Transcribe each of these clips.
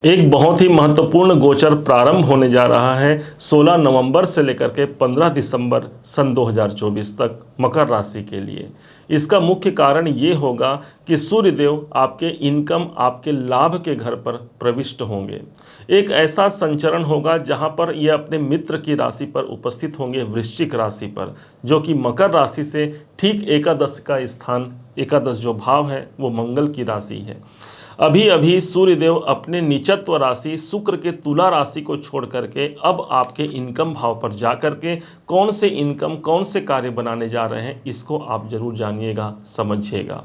एक बहुत ही महत्वपूर्ण गोचर प्रारंभ होने जा रहा है 16 नवंबर से लेकर के 15 दिसंबर सन 2024 तक मकर राशि के लिए। इसका मुख्य कारण ये होगा कि सूर्यदेव आपके इनकम, आपके लाभ के घर पर प्रविष्ट होंगे। एक ऐसा संचरण होगा जहां पर ये अपने मित्र की राशि पर उपस्थित होंगे, वृश्चिक राशि पर, जो कि मकर राशि से ठीक एकादश का स्थान, एकादश जो भाव है वो मंगल की राशि है। अभी अभी सूर्यदेव अपने नीचत्व राशि शुक्र के तुला राशि को छोड़ करके अब आपके इनकम भाव पर जा करके कौन से इनकम, कौन से कार्य बनाने जा रहे हैं, इसको आप जरूर जानिएगा, समझिएगा।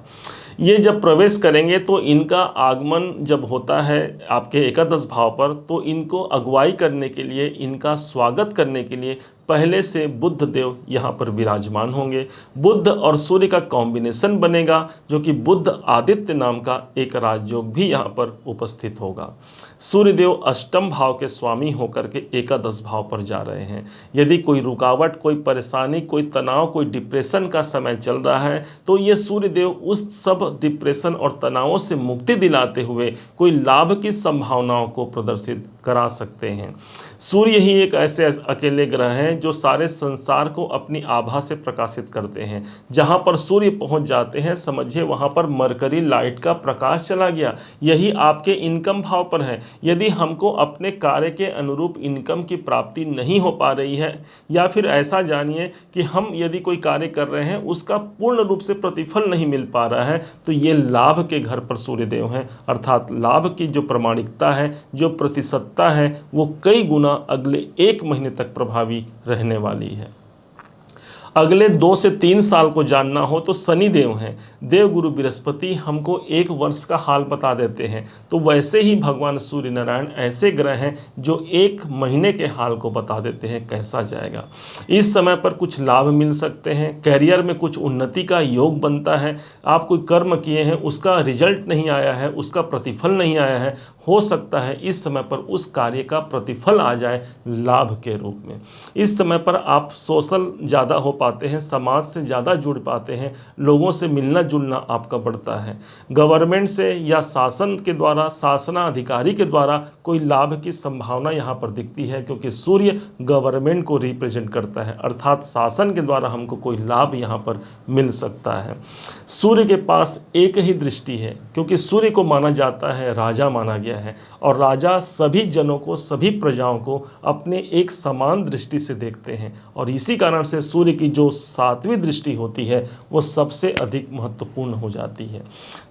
ये जब प्रवेश करेंगे तो इनका आगमन जब होता है आपके एकादश भाव पर, तो इनको अगुवाई करने के लिए, इनका स्वागत करने के लिए पहले से बुध देव यहाँ पर विराजमान होंगे। बुध और सूर्य का कॉम्बिनेशन बनेगा, जो कि बुध आदित्य नाम का एक राजयोग भी यहाँ पर उपस्थित होगा। सूर्यदेव अष्टम भाव के स्वामी होकर के एकादश भाव पर जा रहे हैं। यदि कोई रुकावट, कोई परेशानी, कोई तनाव, कोई डिप्रेशन का समय चल रहा है, तो ये सूर्यदेव उस सब डिप्रेशन और तनावों से मुक्ति दिलाते हुए कोई लाभ की संभावनाओं को प्रदर्शित करा सकते हैं। सूर्य ही एक ऐसे अकेले ग्रह हैं जो सारे संसार को अपनी आभा से प्रकाशित करते हैं। जहां पर सूर्य पहुंच जाते हैं, समझिए वहां पर मरकरी लाइट का प्रकाश चला गया। यही आपके इनकम भाव पर है। यदि हमको अपने कार्य के अनुरूप इनकम की प्राप्ति नहीं हो पा रही है, या फिर ऐसा जानिए कि हम यदि कोई कार्य कर रहे हैं उसका पूर्ण रूप से प्रतिफल नहीं मिल पा रहा है, तो ये लाभ के घर पर सूर्यदेव हैं। अर्थात लाभ की जो प्रामाणिकता है, जो प्रतिशतता है, वो कई गुना अगले 1 महीने तक प्रभावी रहने वाली है। अगले 2 से 3 साल को जानना हो तो शनि देव हैं। देव गुरु बृहस्पति हमको 1 वर्ष का हाल बता देते हैं, तो वैसे ही भगवान सूर्य नारायण ऐसे ग्रह हैं जो 1 महीने के हाल को बता देते हैं कैसा जाएगा। इस समय पर कुछ लाभ मिल सकते हैं, कैरियर में कुछ उन्नति का योग बनता है। आप कोई कर्म किए हैं, उसका रिजल्ट नहीं आया है, उसका प्रतिफल नहीं आया है, हो सकता है इस समय पर उस कार्य का प्रतिफल आ जाए लाभ के रूप में। इस समय पर आप सोशल ज़्यादा हो पाते हैं, समाज से ज़्यादा जुड़ पाते हैं, लोगों से मिलना जुलना आपका बढ़ता है। गवर्नमेंट से या शासन के द्वारा, शासनाधिकारी के द्वारा कोई लाभ की संभावना यहाँ पर दिखती है, क्योंकि सूर्य गवर्नमेंट को रिप्रेजेंट करता है, अर्थात शासन के द्वारा हमको कोई लाभ यहाँ पर मिल सकता है। सूर्य के पास एक ही दृष्टि है, क्योंकि सूर्य को माना जाता है राजा माना गया है, और राजा सभी जनों को, सभी प्रजाओं को अपने एक समान दृष्टि से देखते हैं। और इसी कारण से सूर्य की जो 7वीं दृष्टि होती है वो सबसे अधिक महत्वपूर्ण हो जाती है।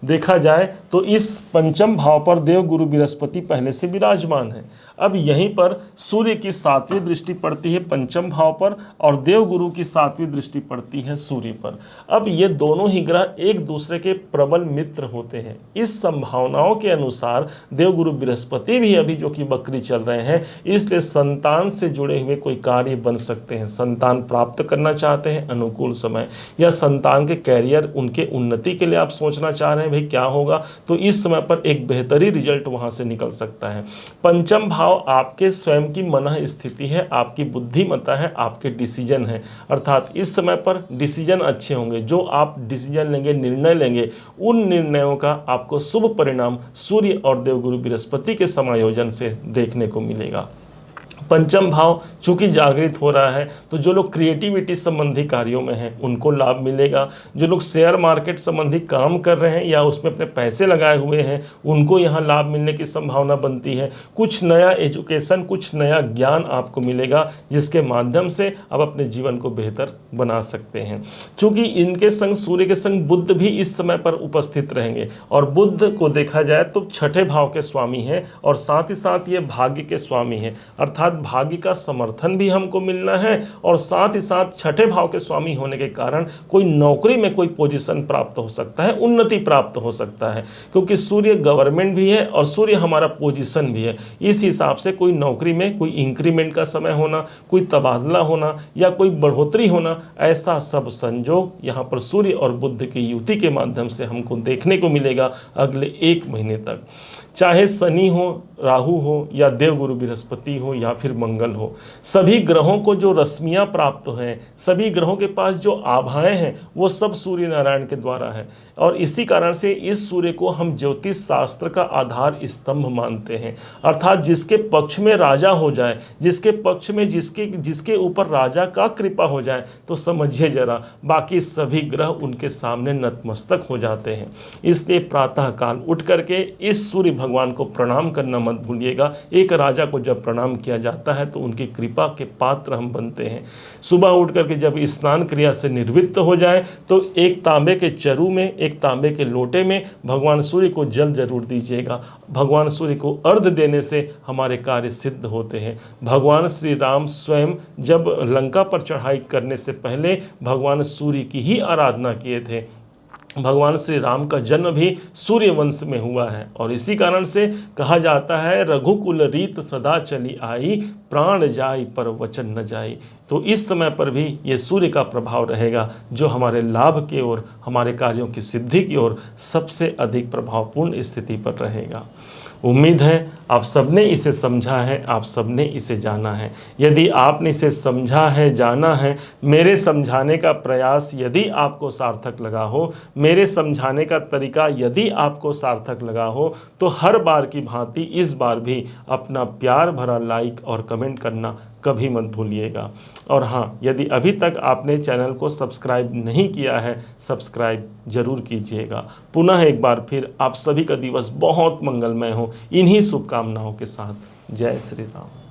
देखा जाए तो इस पंचम भाव पर देव गुरु बृहस्पति पहले से विराजमान है। अब यहीं पर सूर्य की 7वीं दृष्टि पड़ती है पंचम भाव पर, और देव गुरु की 7वीं दृष्टि पड़ती है सूर्य पर। अब ये दोनों ही ग्रह एक दूसरे के प्रबल मित्र होते हैं। इस संभावनाओं के अनुसार देव गुरु बृहस्पति भी अभी जो कि बकरी चल रहे हैं, इसलिए संतान से जुड़े हुए कोई कार्य बन सकते हैं। संतान प्राप्त करना चाहते हैं, अनुकूल समय, या संतान के कैरियर, उनके उन्नति के लिए आप सोचना चाह रहे हैं भाई क्या होगा, तो इस समय पर एक बेहतरीन रिजल्ट वहां से निकल सकता है। पंचम भाव आपके स्वयं की मन स्थिति है, आपकी बुद्धिमत्ता है, आपके डिसीजन है। अर्थात इस समय पर डिसीजन अच्छे होंगे। जो आप डिसीजन लेंगे, निर्णय लेंगे, उन निर्णयों का आपको शुभ परिणाम सूर्य और देवगुरु बृहस्पति के समायोजन से देखने को मिलेगा। पंचम भाव चूंकि जागृत हो रहा है, तो जो लोग क्रिएटिविटी संबंधी कार्यों में हैं उनको लाभ मिलेगा। जो लोग शेयर मार्केट संबंधी काम कर रहे हैं या उसमें अपने पैसे लगाए हुए हैं, उनको यहाँ लाभ मिलने की संभावना बनती है। कुछ नया एजुकेशन, कुछ नया ज्ञान आपको मिलेगा, जिसके माध्यम से आप अपने जीवन को बेहतर बना सकते हैं। चूंकि इनके संग, सूर्य के संग बुध भी इस समय पर उपस्थित रहेंगे, और बुध को देखा जाए तो 6ठे भाव के स्वामी हैं, और साथ ही साथ ये भाग्य के स्वामी हैं। अर्थात भाग्य का समर्थन भी हमको मिलना है, और साथ ही साथ 6ठे भाव के स्वामी होने के कारण कोई नौकरी में कोई पोजीशन प्राप्त हो सकता है, उन्नति प्राप्त हो सकता है, क्योंकि सूर्य गवर्नमेंट भी है और सूर्य हमारा पोजीशन भी है। इस हिसाब से कोई नौकरी में कोई इंक्रीमेंट का समय होना, कोई तबादला होना, या कोई बढ़ोतरी होना, ऐसा सब संजोग यहाँ पर सूर्य और बुध की युति के माध्यम से हमको देखने को मिलेगा अगले 1 महीने तक। चाहे शनि हो, राहु हो या देवगुरु बृहस्पति हो या फिर मंगल हो, सभी ग्रहों को जो रश्मियाँ प्राप्त हैं, सभी ग्रहों के पास जो आभाएं हैं, वो सब सूर्य नारायण के द्वारा है। और इसी कारण से इस सूर्य को हम ज्योतिष शास्त्र का आधार स्तंभ मानते हैं। अर्थात जिसके पक्ष में राजा हो जाए, जिसके पक्ष में जिसके ऊपर राजा का कृपा हो जाए, तो समझिए जरा बाकी सभी ग्रह उनके सामने नतमस्तक हो जाते हैं। इसलिए प्रातः काल उठ करके इस सूर्य भगवान को प्रणाम करना मत भूलिएगा। एक राजा को जब प्रणाम किया जाता है तो उनकी कृपा के पात्र हम बनते हैं। सुबह उठ करके जब स्नान क्रिया से निवृत्त हो जाए तो एक तांबे के चरु में, एक तांबे के लोटे में भगवान सूर्य को जल जरूर दीजिएगा। भगवान सूर्य को अर्घ देने से हमारे कार्य सिद्ध होते हैं। भगवान श्री राम स्वयं जब लंका पर चढ़ाई करने से पहले भगवान सूर्य की ही आराधना किए थे। भगवान श्री राम का जन्म भी सूर्य वंश में हुआ है और इसी कारण से कहा जाता है, रघुकुल रीत सदा चली आई, प्राण जाई पर वचन न जाई। तो इस समय पर भी ये सूर्य का प्रभाव रहेगा जो हमारे लाभ की ओर, हमारे कार्यों की सिद्धि की ओर सबसे अधिक प्रभावपूर्ण स्थिति पर रहेगा। उम्मीद है आप सबने इसे समझा है, आप सबने इसे जाना है। यदि आपने इसे समझा है, जाना है, मेरे समझाने का प्रयास यदि आपको सार्थक लगा हो, मेरे समझाने का तरीका यदि आपको सार्थक लगा हो, तो हर बार की भांति इस बार भी अपना प्यार भरा लाइक और कमेंट करना कभी मत भूलिएगा। और हाँ, यदि अभी तक आपने चैनल को सब्सक्राइब नहीं किया है, सब्सक्राइब जरूर कीजिएगा। पुनः एक बार फिर आप सभी का दिवस बहुत मंगलमय हो, इन्हीं शुभकामनाओं के साथ। जय श्री राम।